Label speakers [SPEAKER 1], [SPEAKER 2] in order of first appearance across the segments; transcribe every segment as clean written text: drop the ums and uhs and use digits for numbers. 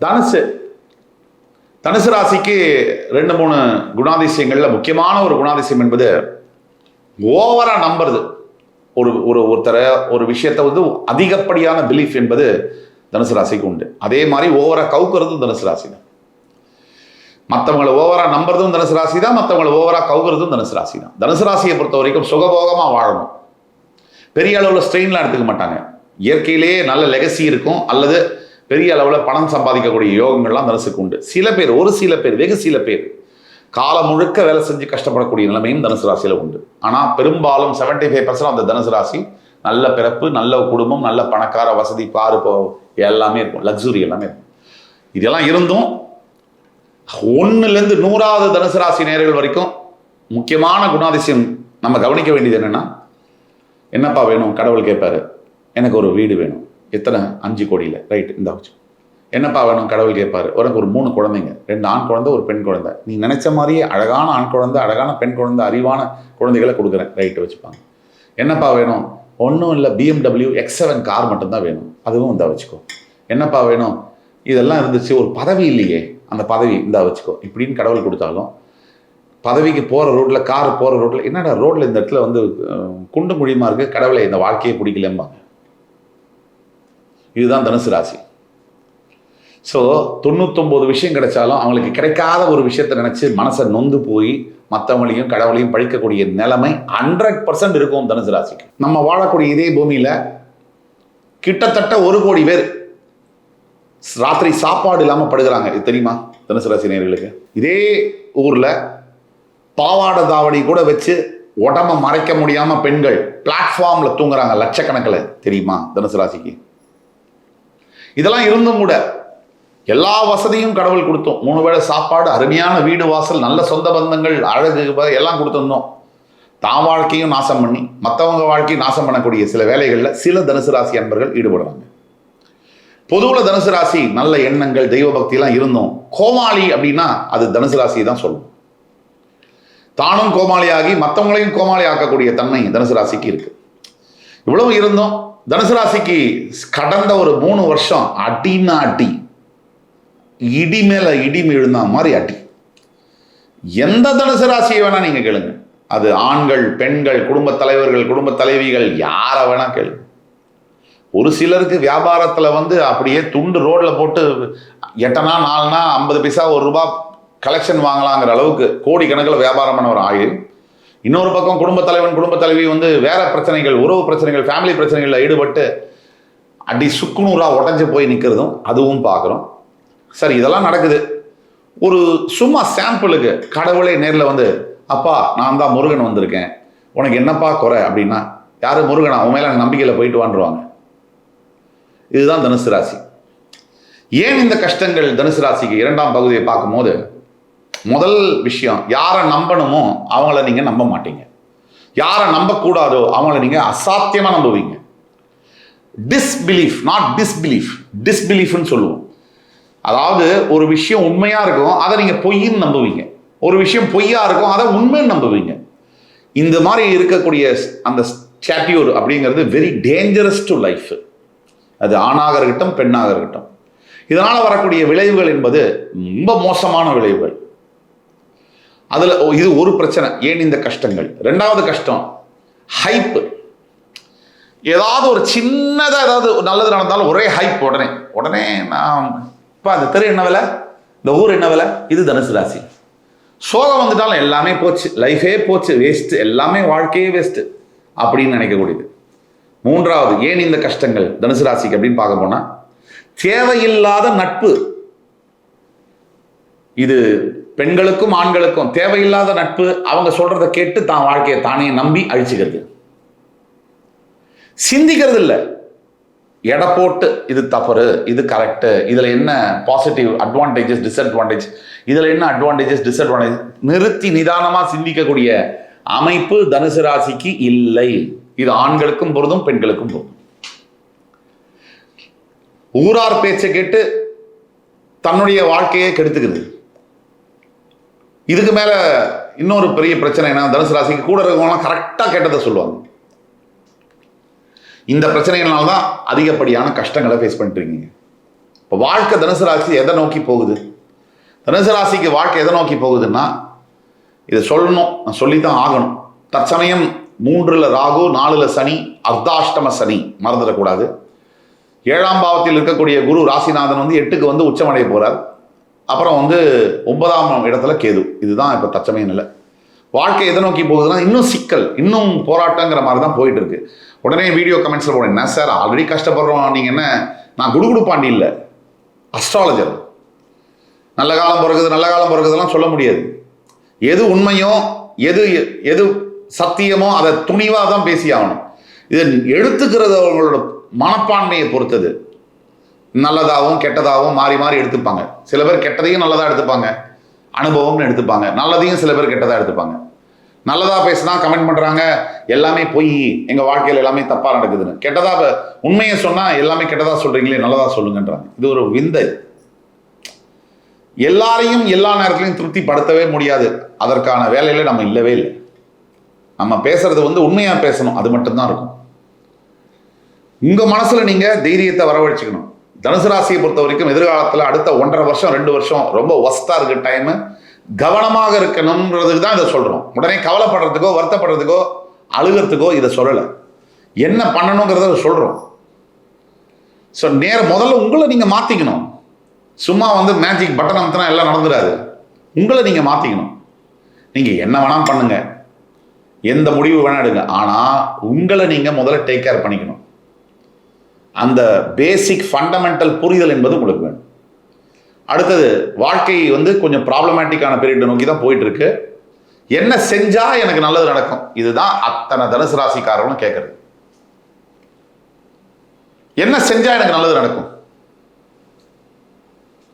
[SPEAKER 1] தனுசு தனுசு ராசிக்கு 2-3 குணாதிசயங்கள்ல முக்கியமான ஒரு குணாதிசயம் என்பது ஓவரா நம்புறது. ஒருத்தரை ஒரு விஷயத்தை வந்து அதிகப்படியான பிலீஃப் என்பது தனுசு ராசிக்கு உண்டு. அதே மாதிரி ஓவரா கவுக்கிறதும் தனுசு ராசி தான். மற்றவங்களை ஓவரா நம்புறதும் தனுசு ராசி தான், மற்றவங்களை ஓவரா கவுக்கிறதும் தனுசு ராசி தான். தனுசு ராசியை பொறுத்த வரைக்கும் சுகபோகமா வாழணும். பெரிய அளவில் ஸ்ட்ரெயின்லாம் எடுத்துக்க மாட்டாங்க. இயற்கையிலேயே நல்ல லெகசி இருக்கும், அல்லது பெரிய அளவில் பணம் சம்பாதிக்கக்கூடிய யோகங்கள்லாம் தனுசுக்கு உண்டு. சில பேர், ஒரு சில பேர், வெகு சில பேர் காலம் முழுக்க வேலை செஞ்சு கஷ்டப்படக்கூடிய நிலைமையும் தனுசு ராசியில் உண்டு. ஆனால் பெரும்பாலும் 75% அந்த தனுசு ராசி நல்ல பிறப்பு, நல்ல குடும்பம், நல்ல பணக்கார வசதி, பாரு எல்லாமே இருக்கும், லக்ஸுரி எல்லாமே இருக்கும். இதெல்லாம் இருந்தும் 1லேருந்து 100வது தனுசு ராசி நேயர்கள் வரைக்கும் முக்கியமான குணாதிசயம் நம்ம கவனிக்க வேண்டியது என்னன்னா, என்னப்பா வேணும் கடவுள் கேட்பாரு, எனக்கு ஒரு வீடு வேணும். எத்தனை? 5 கோடியில். ரைட், இந்த வச்சு. என்னப்பா வேணும் கடவுள் கேட்பாரு, உனக்கு ஒரு 3 குழந்தைங்க, 2 ஆண் குழந்தை, ஒரு பெண் குழந்தை. நீ நினைச்ச மாதிரியே அழகான ஆண் குழந்தை, அழகான பெண் குழந்தை, அறிவான குழந்தைகளை கொடுக்குறேன். ரைட்டு வச்சுப்பாங்க. என்னப்பா வேணும்? ஒன்றும் இல்லை, BMW X7 கார் மட்டும்தான் வேணும். அதுவும் இந்தா வச்சுக்கோ. என்னப்பா வேணும்? இதெல்லாம் இருந்துச்சு. ஒரு பதவி இல்லையே, அந்த பதவி இந்தா வச்சுக்கோ. இப்படின்னு கடவுள் கொடுத்தாலும் பதவிக்கு போகிற ரோட்டில், கார் போகிற ரோட்டில், என்னடா ரோட்டில் இந்த இடத்துல வந்து குண்டு குழியுமா இருக்குது, கடவுளை இந்த வாழ்க்கையை பிடிக்கலம்பாங்க. இதுதான் தனுசு ராசி. ஸோ 99 விஷயம் கிடைச்சாலும் அவங்களுக்கு கிடைக்காத ஒரு விஷயத்தை நினச்சி மனசை நொந்து போய் மற்றவங்களையும் கடவுளையும் பழிக்கக்கூடிய நிலைமை 100% இருக்கும் தனுசு ராசிக்கு. நம்ம வாழக்கூடிய இதே பூமியில் கிட்டத்தட்ட 1 கோடி பேர் ராத்திரி சாப்பாடு இல்லாமல் படுகிறாங்க. இது தெரியுமா தனுசு ராசி நேயர்களுக்கு? இதே ஊரில் பாவாடை தாவணி கூட வச்சு உடம்பை மறைக்க முடியாமல் பெண்கள் பிளாட்ஃபார்மில் தூங்குறாங்க லட்சக்கணக்கில். தெரியுமா தனுசு ராசிக்கு? இதெல்லாம் இருந்தும் கூட எல்லா வசதியும் கடவுள் கொடுத்தோம். 3 வேளை சாப்பாடு, அருமையான வீடு வாசல், நல்ல சொந்த பந்தங்கள், அழகு எல்லாம் கொடுத்துருந்தோம். தான் வாழ்க்கையும் நாசம் பண்ணி மற்றவங்க வாழ்க்கையும் நாசம் பண்ணக்கூடிய சில வேலைகளில் சில தனுசு ராசி அன்பர்கள் ஈடுபடுறாங்க. பொதுவில் தனுசு ராசி நல்ல எண்ணங்கள், தெய்வ பக்தியெல்லாம் இருந்தோம். கோமாளி அப்படின்னா அது தனுசு ராசி தான் சொல்லணும். தானும் கோமாளியாகி மற்றவங்களையும் கோமாளி ஆக்கக்கூடிய தன்மை தனுசு ராசிக்கு இருக்கு. இவ்வளவு இருந்தோம் தனுசு ராசிக்கு கடந்த ஒரு 3 வருஷம் அடின்னா அடி, இடி மேல இடி விழுந்தா மாதிரி அடி. எந்த தனுசு ராசியை வேணா நீங்க கேளுங்க. அது ஆண்கள், பெண்கள், குடும்ப தலைவர்கள், குடும்ப தலைவிகள், யாரை வேணா கேளுங்க. ஒரு சிலருக்கு வியாபாரத்தில் வந்து அப்படியே துண்டு ரோட்ல போட்டு 8 நாள் 4 நாள் 50 பைசா ₹1 கலெக்ஷன் வாங்கலாங்கிற அளவுக்கு கோடிக்கணக்கில் வியாபாரம் பண்ண ஒரு ஆயுள். இன்னொரு பக்கம் குடும்ப தலைவன், குடும்ப தலைவி வந்து வேற பிரச்சனைகள், உறவு பிரச்சனைகள், ஃபேமிலி பிரச்சனைகளில் ஈடுபட்டு அடி சுக்குநூறாக உடஞ்சி போய் நிற்கிறதும் அதுவும் பார்க்குறோம். சரி, இதெல்லாம் நடக்குது. ஒரு சும்மா சாம்பிளுக்கு கடவுளே நேரில் வந்து, அப்பா நான் தான் முருகன் வந்திருக்கேன், உனக்கு என்னப்பா குறை அப்படின்னா, யாரு முருகனா, உன் மேலே எனக்கு நம்பிக்கையில் போயிட்டு வாண்டுருவாங்க. இதுதான் தனுசு ராசி. ஏன் இந்த கஷ்டங்கள் தனுசு ராசிக்கு? 2ஆம் பகுதியை பார்க்கும்போது முதல் விஷயம், யாரை நம்பணுமோ அவங்கள நீங்கள் நம்ப மாட்டீங்க. யாரை நம்பக்கூடாதோ அவங்கள நீங்கள் அசாத்தியமாக நம்புவீங்க. டிஸ்பிலீஃப், நாட் டிஸ்பிலீஃப், டிஸ்பிலீஃப்னு சொல்லுவோம். அதாவது ஒரு விஷயம் உண்மையாக இருக்கும், அதை நீங்கள் பொய்ன்னு நம்புவீங்க. ஒரு விஷயம் பொய்யா இருக்கும், அதை உண்மைன்னு நம்புவீங்க. இந்த மாதிரி இருக்கக்கூடிய அந்த ஸ்டாட்யூர் அப்படிங்கிறது வெரி டேஞ்சரஸ் டு லைஃப். அது ஆணாக இருக்கட்டும், பெண்ணாக இருக்கட்டும். இதனால் வரக்கூடிய விளைவுகள் என்பது ரொம்ப மோசமான விளைவுகள். அதில் இது ஒரு பிரச்சனை. ஏன் இந்த கஷ்டங்கள்? 2வது கஷ்டம் ஹைப்பு. ஏதாவது ஒரு சின்னதாக ஏதாவது நல்லது நடந்தாலும் ஒரே ஹைப். உடனே நான் இப்போ அந்த தெரு என்ன விலை, இந்த ஊர் என்ன விலை. இது தனுசு ராசி. சோகம் வந்துட்டாலும் எல்லாமே போச்சு, லைஃபே போச்சு, வேஸ்ட்டு, எல்லாமே வாழ்க்கையே வேஸ்ட்டு அப்படின்னு நினைக்கக்கூடியது. 3வது ஏன் இந்த கஷ்டங்கள் தனுசு ராசிக்கு அப்படின்னு பார்க்க போனால், தேவையில்லாத நட்பு. இது பெண்களுக்கும் ஆண்களுக்கும் தேவையில்லாத நட்பு. அவங்க சொல்றதை கேட்டு தான் வாழ்க்கையை தானே நம்பி அழிச்சுக்கிறது. சிந்திக்கிறது இல்லை, எடை போட்டு இது தவறு, இது கரெக்டு, இதில் என்ன பாசிட்டிவ் அட்வான்டேஜஸ், டிஸ்அட்வான்டேஜ், இதில் என்ன அட்வான்டேஜஸ், டிஸ்அட்வான்டேஜ் நிறுத்தி நிதானமாக சிந்திக்கக்கூடிய அமைப்பு தனுசு ராசிக்கு இல்லை. இது ஆண்களுக்கும் பொருந்தும், பெண்களுக்கும் பொருந்தும். ஊரார் பேச்சை கேட்டு தன்னுடைய வாழ்க்கையை கெடுத்துக்குது. இதுக்கு மேல இன்னொரு பெரிய பிரச்சனை என்ன, தனுசு ராசிக்கு கூட இருக்கவங்களாம் கரெக்டாக கேட்டதை சொல்லுவாங்க. இந்த பிரச்சனைகள்னால தான் அதிகப்படியான கஷ்டங்களை ஃபேஸ் பண்ணிட்டு இருக்கீங்க. இப்போ வாழ்க்கை தனுசு ராசி எதை நோக்கி போகுது? தனுசு ராசிக்கு வாழ்க்கை எதை நோக்கி போகுதுன்னா, இதை சொல்லணும், நான் சொல்லித்தான் ஆகணும். தற்சமயம் 3ல் ராகு, 4ல் சனி, அர்த்தாஷ்டம சனி மறந்துடக்கூடாது. 7ஆம் பாவத்தில் இருக்கக்கூடிய குரு ராசிநாதன் 8க்கு உச்சமடைய போறார். அப்புறம் 9ஆம் இடத்துல கேது. இதுதான் இப்போ தற்சமய நிலை. வாழ்க்கை எதை நோக்கி போகுதுன்னா, இன்னும் சிக்கல், இன்னும் போராட்டங்கிற மாதிரி தான் போயிட்டு இருக்கு. உடனே வீடியோ கமெண்ட்ஸில் போனேன், என்ன சார் ஆல்ரெடி கஷ்டப்படுறோம், நீங்கள் என்ன? நான் குடுகுடு பாண்டி இல்லை, அஸ்ட்ராலஜர். நல்ல காலம் பிறகுது நல்ல காலம் பிறகுதெல்லாம் சொல்ல முடியாது. எது உண்மையோ எது எது சத்தியமோ அதை துணிவாக தான் பேசி ஆகணும். இதை எடுத்துக்கிறது அவங்களோட மனப்பான்மையை பொறுத்தது. நல்லதாகவும் கெட்டதாகவும் மாறி மாறி எடுத்துப்பாங்க. சில பேர் கெட்டதையும் நல்லதாக எடுத்துப்பாங்க, அனுபவம்னு எடுத்துப்பாங்க. நல்லதையும் சில பேர் கெட்டதாக எடுத்துப்பாங்க. நல்லதாக பேசினா கமெண்ட் பண்ணுறாங்க, எல்லாமே பொய், எங்கள் வாழ்க்கையில் எல்லாமே தப்பாக நடக்குதுன்னு. கெட்டதாக உண்மையை சொன்னால் எல்லாமே கெட்டதாக சொல்கிறீங்களே, நல்லதாக சொல்லுங்கன்றாங்க. இது ஒரு விந்தை. எல்லாரையும் எல்லா நேரத்திலையும் திருப்திப்படுத்தவே முடியாது. அதற்கான வேலையில நம்ம இல்லவே இல்லை. நம்ம பேசுறது உண்மையா பேசணும், அது மட்டும்தான் இருக்கும். உங்க மனசுல நீங்க தைரியத்தை வரவழைச்சுக்கணும். தனுசு ராசியை பொறுத்த வரைக்கும் எதிர்காலத்தில் அடுத்த 1.5 வருஷம் 2 வருஷம் ரொம்ப ஒஸ்டா இருக்க டைம். கவனமாக இருக்கணும்ன்றதுக்கு தான் இதை சொல்றோம். உடனே கவலைப்படுறதுக்கோ வருத்தப்படுறதுக்கோ அழுகிறதுக்கோ இதை சொல்லலை. என்ன பண்ணணுங்கிறத சொல்றோம். ஸோ முதல்ல உங்களை நீங்க மாத்திக்கணும். சும்மா மேஜிக் பட்டன் அமுத்தினா எல்லாம் நடந்துடாது. உங்களை நீங்க மாத்திக்கணும். நீங்க என்ன வேணாம் பண்ணுங்க, எந்த முடிவு வேணா எடுங்க, ஆனா உங்களை நீங்க முதல்ல டேக் கேர் பண்ணிக்கணும். அந்த பேசிக் ஃபண்டமெண்டல் புரிதல் என்பது உங்களுக்கு வேணும். அடுத்தது வாழ்க்கை கொஞ்சம் ப்ராப்ளமேட்டிக்கான பீரியட் நோக்கி தான் போயிட்டு இருக்கு. என்ன செஞ்சா எனக்கு நல்லது நடக்கும்? இதுதான் அத்தனை தனுசு ராசிக்காரர்களும் கேட்கறது. என்ன செஞ்சா எனக்கு நல்லது நடக்கும்?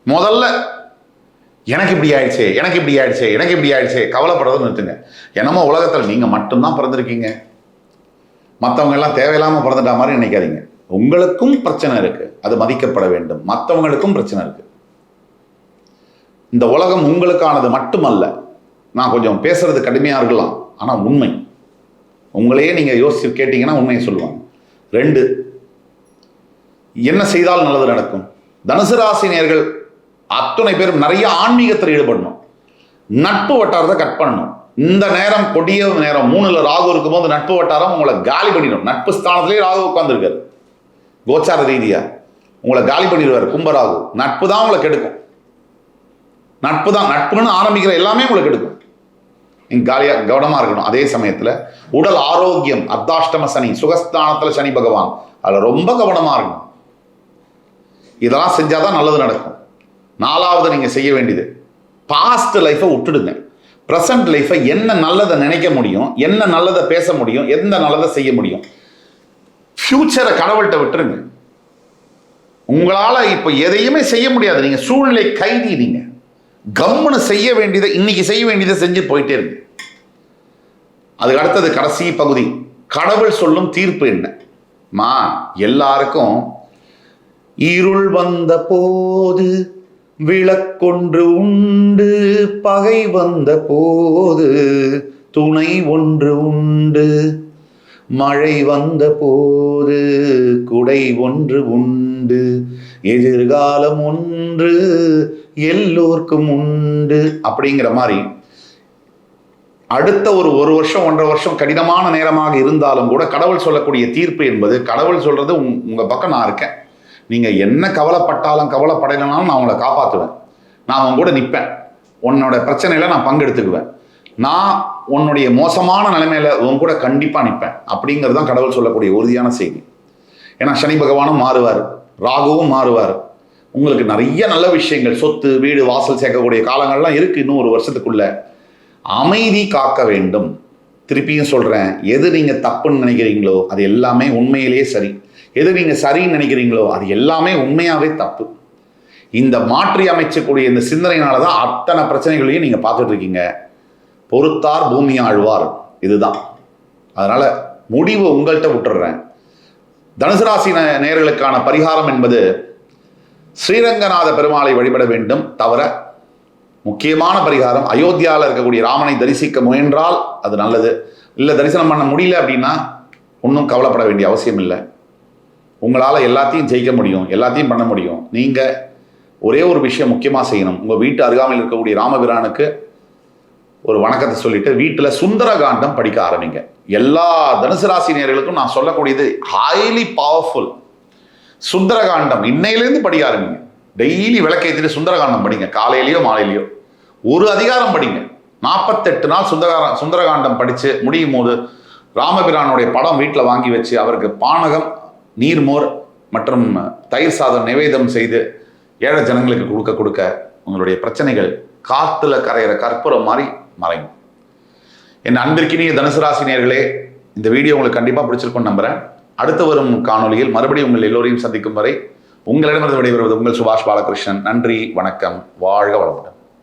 [SPEAKER 1] முதல்ல எனக்கு இப்படி ஆயிடுச்சு, எனக்கு இப்படி ஆயிடுச்சு, எனக்கு இப்படி ஆயிடுச்சு கவலைப்படுறதுன்னு நிறுத்துங்க. என்னமோ உலகத்தில் நீங்க மட்டும்தான் பிறந்திருக்கீங்க, மற்றவங்க எல்லாம் தேவையில்லாம பிறந்துட்டா மாதிரி நினைக்காதீங்க. உங்களுக்கும் பிரச்சனை இருக்கு, அது மதிக்கப்பட வேண்டும். மற்றவங்களுக்கும் பிரச்சனை இருக்கு. இந்த உலகம் உங்களுக்கானது மட்டுமல்ல. நான் கொஞ்சம் பேசுறது கடுமையா இருக்கலாம், ஆனா உண்மை. உங்களையே நீங்க யோசிச்சு கேட்டீங்கன்னா உண்மையை சொல்லுவாங்க. 2, என்ன செய்தால் நல்லது நடக்கும்? தனுசு ராசினியர்கள் அத்தனை பேரும் நிறைய ஆன்மீகத்தில் ஈடுபடணும். நட்பு வட்டாரத்தை கட் பண்ணணும். இந்த நேரம் கொடிய நேரம். 3ல் ராகு இருக்கும்போது நட்பு வட்டாரம் உங்களை காலி பண்ணிடும். நட்பு ஸ்தானத்திலேயே ராகு உட்கார்ந்துருக்காரு. கோச்சார ரீதியா உங்களை காலி பண்ணிடுவார் கும்பராகு. நட்பு தான் உங்களை கெடுக்கும். நட்பு தான், நட்புன்னு ஆரம்பிக்கிற எல்லாமே உங்களுக்கு கெடுக்கும். நீங்க காலியா கவனமா இருக்கணும். அதே சமயத்துல உடல் ஆரோக்கியம், அர்த்தாஷ்டம சனி, சுகஸ்தானத்துல சனி பகவான், அதுல ரொம்ப கவனமா இருக்கணும். இதெல்லாம் செஞ்சாதான் நல்லது நடக்கும். 4வது நீங்க செய்ய வேண்டியது, பாஸ்ட் லைஃபை விட்டுடுங்க. ப்ரெசன்ட் லைஃபை என்ன நல்லதை நினைக்க முடியும், என்ன நல்லதை பேச முடியும், எந்த நல்லதை செய்ய முடியும். ஃபியூச்சரை கடவுள்கிட்ட விட்டுருங்க. உங்களால இப்ப எதையுமே செய்ய முடியாது. நீங்க சூழ்நிலை கைதி. நீங்க கம்முன்னு செய்ய வேண்டியதை, இன்னைக்கு செய்ய வேண்டியதை செஞ்சு போயிட்டே இருக்கு. அதுக்கு அடுத்தது கடைசி பகுதி, கடவுள் சொல்லும் தீர்ப்பு என்ன? எல்லாருக்கும் இருள் வந்த போது விளக்கொன்று உண்டு, பகை வந்த போது துணை ஒன்று உண்டு, மழை வந்த போது குடை ஒன்று உண்டு, எதிர்காலம் ஒன்று எல்லோருக்கும் உண்டு. அப்படிங்கிற மாதிரி அடுத்த ஒரு வருஷம் 1.5 வருஷம் கடினமான நேரமாக இருந்தாலும் கூட கடவுள் சொல்லக்கூடிய தீர்ப்பு என்பது, கடவுள் சொல்றது உங்க பக்கம் நான் இருக்கேன், நீங்க என்ன கவலைப்பட்டாலும் கவலைப்படலைனாலும் நான் உங்களை காப்பாற்றுவேன், நான் உங்க கூட நிற்பேன், உன்னோட பிரச்சனையில நான் பங்கெடுத்துக்குவேன், நான் உன்னுடைய மோசமான நிலைமையில உன் கூட கண்டிப்பா நிற்பேன் அப்படிங்கிறது தான் கடவுள் சொல்லக்கூடிய உறுதியான செய்தி. ஏன்னா சனி பகவானும் மாறுவார், ராகுவும் மாறுவார். உங்களுக்கு நிறைய நல்ல விஷயங்கள், சொத்து வீடு வாசல் சேர்க்கக்கூடிய காலங்கள்லாம் இருக்கு. இன்னும் 1 வருஷத்துக்குள்ள அமைதி காக்க வேண்டும். திருப்பியும் சொல்றேன், எது நீங்க தப்புன்னு நினைக்கிறீங்களோ அது எல்லாமே உண்மையிலேயே சரி, எது நீங்க சரின்னு நினைக்கிறீங்களோ அது எல்லாமே உண்மையாவே தப்பு. இந்த மாற்றி அமைச்சக்கூடிய இந்த சிந்தனையினாலதான் அத்தனை பிரச்சனைகளையும் நீங்க பார்த்துட்டு இருக்கீங்க. பொறுத்தார் பூமி ஆழ்வார், இதுதான். அதனால முடிவு உங்கள்கிட்ட விட்டுடுறேன். தனுசு ராசி நேயர்களுக்கான பரிகாரம் என்பது ஸ்ரீரங்கநாத பெருமாளை வழிபட வேண்டும். தவிர முக்கியமான பரிகாரம், அயோத்தியாவில் இருக்கக்கூடிய ராமனை தரிசிக்க முயன்றால் அது நல்லது. இல்லை தரிசனம் பண்ண முடியல அப்படின்னா ஒன்றும் கவலைப்பட வேண்டிய அவசியம் இல்லை. உங்களால் எல்லாத்தையும் ஜெயிக்க முடியும், எல்லாத்தையும் பண்ண முடியும். நீங்கள் ஒரே ஒரு விஷயம் முக்கியமாக செய்யணும். உங்கள் வீட்டு அருகாமையில் இருக்கக்கூடிய ராமபிரானுக்கு ஒரு வணக்கத்தை சொல்லிட்டு வீட்டில் சுந்தரகாண்டம் படிக்க ஆரம்பிங்க. எல்லா தனுசு ராசி நேயர்களுக்கும் நான் சொல்லக்கூடியது ஹைலி பவர்ஃபுல். சுந்தரகாண்டம் இன்னையிலேருந்து படிக்க ஆரம்பிங்க. டெய்லி விளக்கேற்றிட்டு சுந்தரகாண்டம் படிங்க. காலையிலையோ மாலையிலையோ ஒரு அதிகாரம் படிங்க. 48 நாள் சுந்தரகாண்டம் படித்து முடியும் போது ராமபிரானுடைய படம் வீட்டில் வாங்கி வச்சு அவருக்கு பானகம், நீர்மோர் மற்றும் தயிர் சாதம் நிவேதம் செய்து ஏழை ஜனங்களுக்கு கொடுக்க கொடுக்க உங்களுடைய பிரச்சனைகள் காத்துல கரையிற கற்பூரம் மாதிரி மறையும். என் அன்பிற்கினிய தனுசு ராசி நேயர்களே, இந்த வீடியோ உங்களுக்கு கண்டிப்பாக பிடிச்சிருக்கும்னு நம்புகிறேன். அடுத்து வரும் காணொலியில் மறுபடியும் உங்கள் எல்லோரையும் சந்திக்கும் வரை உங்களிடமிருந்து விடைபெறுவது உங்கள் சுபாஷ் பாலகிருஷ்ணன். நன்றி, வணக்கம், வாழ்க வளமுடன்.